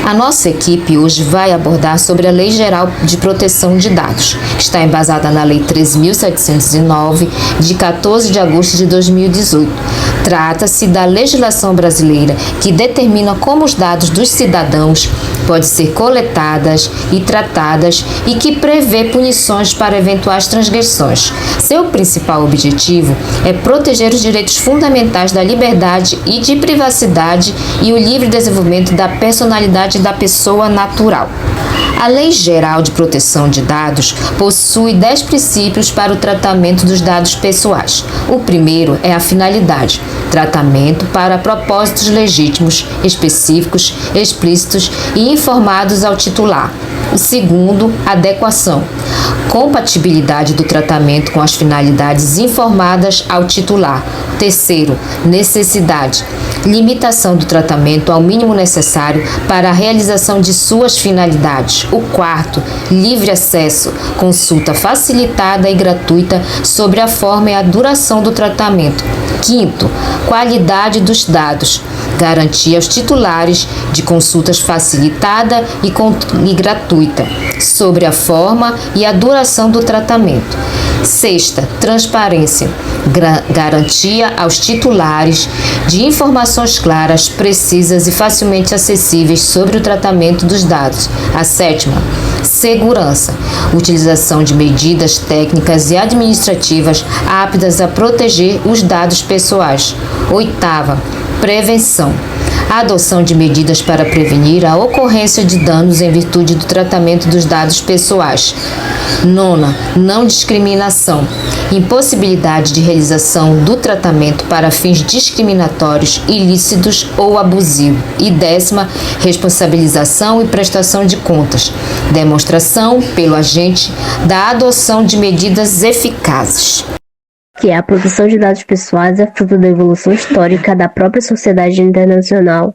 A nossa equipe hoje vai abordar sobre a Lei Geral de Proteção de Dados, que está embasada na Lei 13.709, de 14 de agosto de 2018. Trata-se da legislação brasileira que determina como os dados dos cidadãos podem ser coletadas e tratadas e que prevê punições para eventuais transgressões. Seu principal objetivo é proteger os direitos fundamentais da liberdade e de privacidade e o livre desenvolvimento da personalidade da pessoa natural. A Lei Geral de Proteção de Dados possui 10 princípios para o tratamento dos dados pessoais. O primeiro é a finalidade, tratamento para propósitos legítimos, específicos, explícitos e informados ao titular. O segundo, adequação, compatibilidade do tratamento com as finalidades informadas ao titular. Terceiro, necessidade, limitação do tratamento ao mínimo necessário para a realização de suas finalidades. O quarto, livre acesso, consulta facilitada e gratuita sobre a forma e a duração do tratamento. Quinto, qualidade dos dados, garantia aos titulares de consultas facilitada e gratuita sobre a forma e a duração do tratamento. Sexta, transparência, garantia aos titulares de informações claras, precisas e facilmente acessíveis sobre o tratamento dos dados. A sétima, segurança, utilização de medidas técnicas e administrativas aptas a proteger os dados pessoais. Oitava, prevenção, a adoção de medidas para prevenir a ocorrência de danos em virtude do tratamento dos dados pessoais. Nona, não discriminação, impossibilidade de realização do tratamento para fins discriminatórios, ilícitos ou abusivos. E décima, responsabilização e prestação de contas, demonstração pelo agente da adoção de medidas eficazes. Que a proteção de dados pessoais é fruto da evolução histórica da própria sociedade internacional.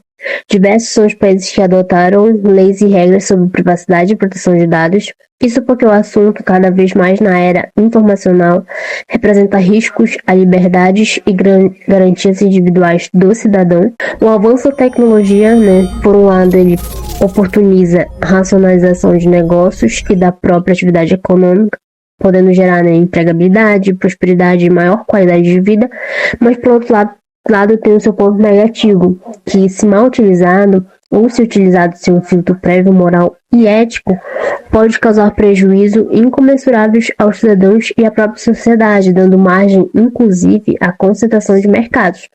Diversos são os países que adotaram leis e regras sobre privacidade e proteção de dados. Isso porque o assunto, cada vez mais na era informacional, representa riscos a liberdades e garantias individuais do cidadão. O avanço da tecnologia, por um lado, ele oportuniza a racionalização de negócios e da própria atividade econômica, podendo gerar empregabilidade, prosperidade e maior qualidade de vida, mas por outro lado tem o seu ponto negativo, que se mal utilizado ou se utilizado sem um filtro prévio moral e ético, pode causar prejuízo incomensuráveis aos cidadãos e à própria sociedade, dando margem, inclusive, à concentração de mercados.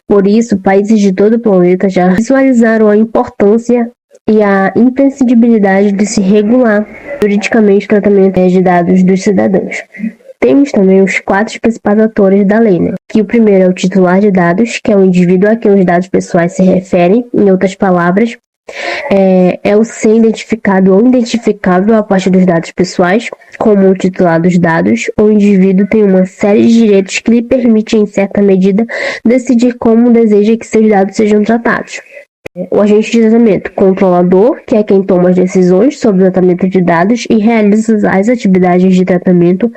Por isso, países de todo o planeta já visualizaram a importância e a imprescindibilidade de se regular juridicamente o tratamento de dados dos cidadãos. Temos também os 4 principais atores da lei, que o primeiro é o titular de dados, que é o indivíduo a quem os dados pessoais se referem, em outras palavras, é o ser identificado ou identificável a partir dos dados pessoais, como o titular dos dados. O indivíduo tem uma série de direitos que lhe permitem, em certa medida, decidir como deseja que seus dados sejam tratados. O agente de tratamento, controlador, que é quem toma as decisões sobre o tratamento de dados e realiza as atividades de tratamento.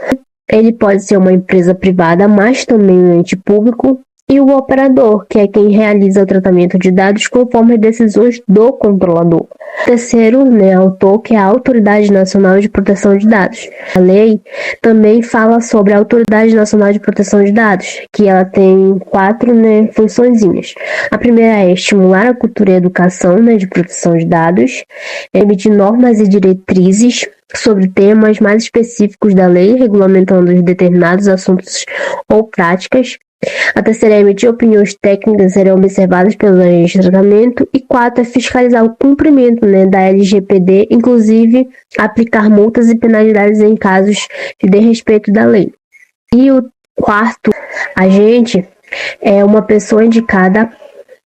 Ele pode ser uma empresa privada, mas também um ente público. E o operador, que é quem realiza o tratamento de dados conforme as decisões do controlador. Terceiro, autor, que é a Autoridade Nacional de Proteção de Dados. A lei também fala sobre a Autoridade Nacional de Proteção de Dados, que ela tem 4 funçõezinhas. A primeira é estimular a cultura e a educação de proteção de dados, emitir normas e diretrizes sobre temas mais específicos da lei, regulamentando determinados assuntos ou práticas. A terceira é emitir opiniões técnicas serão observadas pelos agentes de tratamento. E 4 é fiscalizar o cumprimento da LGPD, inclusive aplicar multas e penalidades em casos de desrespeito da lei. E o quarto agente é uma pessoa indicada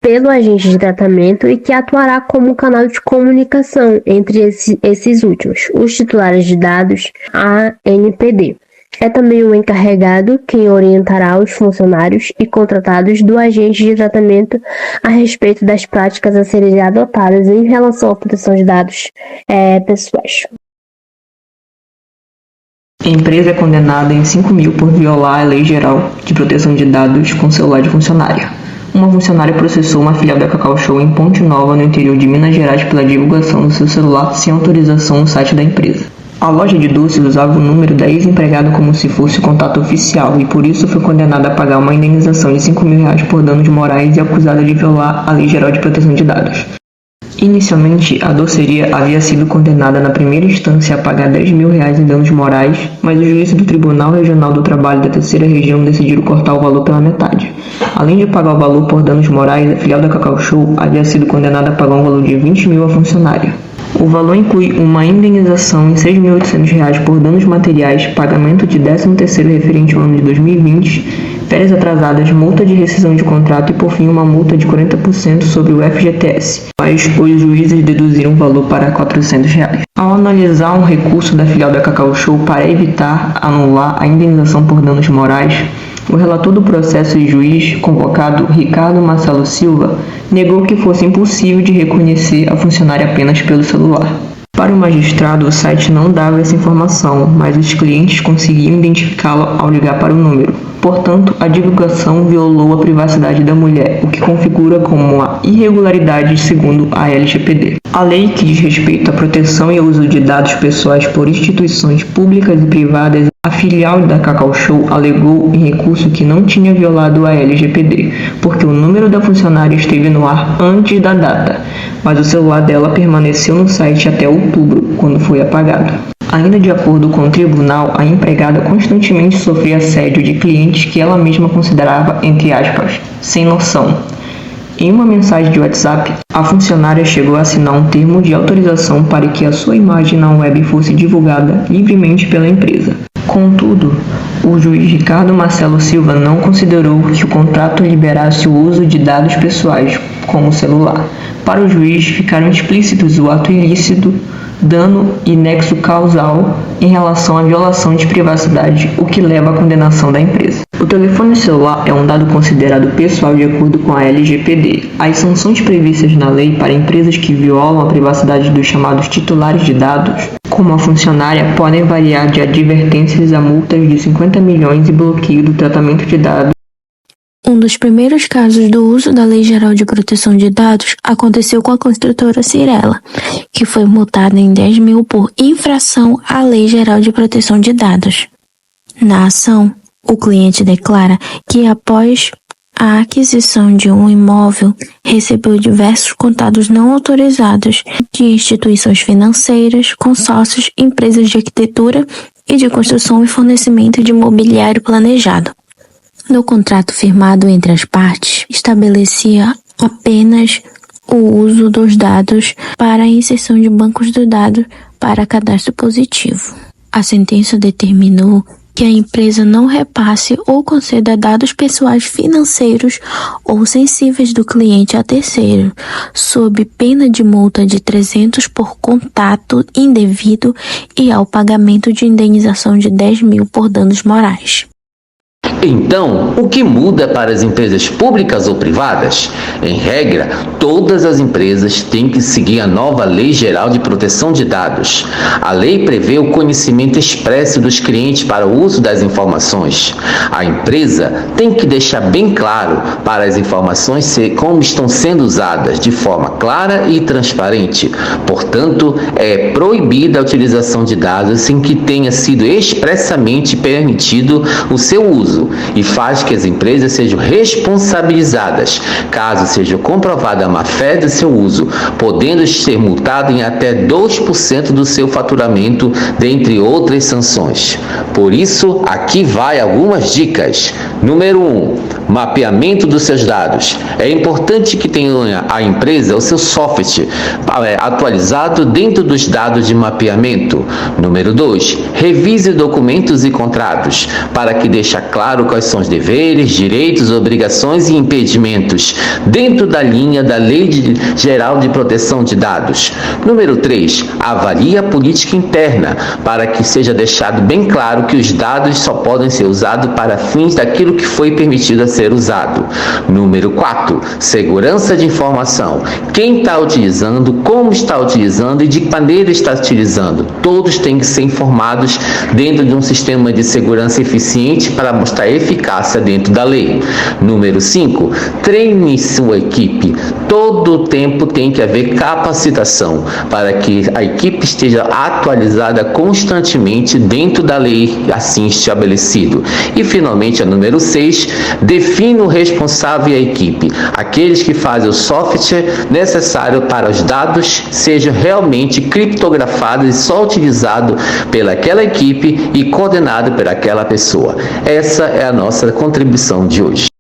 pelo agente de tratamento e que atuará como um canal de comunicação entre esses últimos, os titulares de dados, a ANPD. É também o encarregado quem orientará os funcionários e contratados do agente de tratamento a respeito das práticas a serem adotadas em relação à proteção de dados pessoais. A empresa é condenada em 5.000 por violar a Lei Geral de Proteção de Dados com celular de funcionário. uma funcionária processou uma filial da Cacau Show em Ponte Nova, no interior de Minas Gerais, pela divulgação do seu celular sem autorização no site da empresa. A loja de doces usava o número da ex-empregada como se fosse o contato oficial e por isso foi condenada a pagar uma indenização de R$5.000 por danos morais e acusada de violar a Lei Geral de Proteção de Dados. Inicialmente, a doceria havia sido condenada na primeira instância a pagar R$10.000 em danos morais, mas os juízes do Tribunal Regional do Trabalho da Terceira Região decidiram cortar o valor pela metade. Além de pagar o valor por danos morais, a filial da Cacau Show havia sido condenada a pagar um valor de R$20.000 à funcionária. O valor inclui uma indenização em R$6.800 por danos materiais, pagamento de 13º referente ao ano de 2020, férias atrasadas, multa de rescisão de contrato e, por fim, uma multa de 40% sobre o FGTS, mas os juízes deduziram o valor para R$400. Ao analisar um recurso da filial da Cacau Show para evitar anular a indenização por danos morais, o relator do processo e juiz convocado, Ricardo Marcelo Silva, negou que fosse impossível de reconhecer a funcionária apenas pelo celular. Para o magistrado, o site não dava essa informação, mas os clientes conseguiam identificá-la ao ligar para o número. Portanto, a divulgação violou a privacidade da mulher, o que configura como uma irregularidade segundo a LGPD. A lei que diz respeito à proteção e ao uso de dados pessoais por instituições públicas e privadas, a filial da Cacau Show alegou em recurso que não tinha violado a LGPD, porque o número da funcionária esteve no ar antes da data, mas o celular dela permaneceu no site até outubro, quando foi apagado. Ainda de acordo com o tribunal, a empregada constantemente sofria assédio de clientes que ela mesma considerava, entre aspas, sem noção. Em uma mensagem de WhatsApp, a funcionária chegou a assinar um termo de autorização para que a sua imagem na web fosse divulgada livremente pela empresa. Contudo, o juiz Ricardo Marcelo Silva não considerou que o contrato liberasse o uso de dados pessoais, como o celular. Para o juiz, ficaram explícitos o ato ilícito, dano e nexo causal em relação à violação de privacidade, o que leva à condenação da empresa. O telefone celular é um dado considerado pessoal de acordo com a LGPD. As sanções previstas na lei para empresas que violam a privacidade dos chamados titulares de dados, como a funcionária, podem variar de advertências a multas de 50 milhões e bloqueio do tratamento de dados. Um dos primeiros casos do uso da Lei Geral de Proteção de Dados aconteceu com a construtora Cyrela, que foi multada em 10 mil por infração à Lei Geral de Proteção de Dados. Na ação, o cliente declara que após a aquisição de um imóvel, recebeu diversos contatos não autorizados de instituições financeiras, consórcios, empresas de arquitetura e de construção e fornecimento de mobiliário planejado. No contrato firmado entre as partes, estabelecia apenas o uso dos dados para a inserção de bancos de dados para cadastro positivo. A sentença determinou que a empresa não repasse ou conceda dados pessoais financeiros ou sensíveis do cliente a terceiro, sob pena de multa de 300 por contato indevido e ao pagamento de indenização de 10 mil por danos morais. Então, o que muda para as empresas públicas ou privadas? Em regra, todas as empresas têm que seguir a nova Lei Geral de Proteção de Dados. A lei prevê o conhecimento expresso dos clientes para o uso das informações. A empresa tem que deixar bem claro para as informações como estão sendo usadas, de forma clara e transparente. Portanto, é proibida a utilização de dados sem que tenha sido expressamente permitido o seu uso, e faz que as empresas sejam responsabilizadas caso seja comprovada a má-fé do seu uso, podendo ser multado em até 2% do seu faturamento, dentre outras sanções. Por isso, aqui vai algumas dicas. Número 1. Mapeamento dos seus dados. É importante que tenha a empresa o seu software atualizado dentro dos dados de mapeamento. Número 2. Revise documentos e contratos, para que deixe claro quais são os deveres, direitos, obrigações e impedimentos dentro da linha da Lei Geral de Proteção de Dados. Número 3. Avalie a política interna, para que seja deixado bem claro que os dados só podem ser usados para fins daquilo que foi permitido a ser usado. Número 4. Segurança de informação. Quem está utilizando, como está utilizando e de que maneira está utilizando. Todos têm que ser informados dentro de um sistema de segurança eficiente para mostra a eficácia dentro da lei. Número 5, treine sua equipe. Todo o tempo tem que haver capacitação para que a equipe esteja atualizada constantemente dentro da lei assim estabelecido. E finalmente a número 6, define o responsável e a equipe. Aqueles que fazem o software necessário para os dados sejam realmente criptografados e só utilizado pelaquela equipe e coordenado por aquela pessoa. Essa é a nossa contribuição de hoje.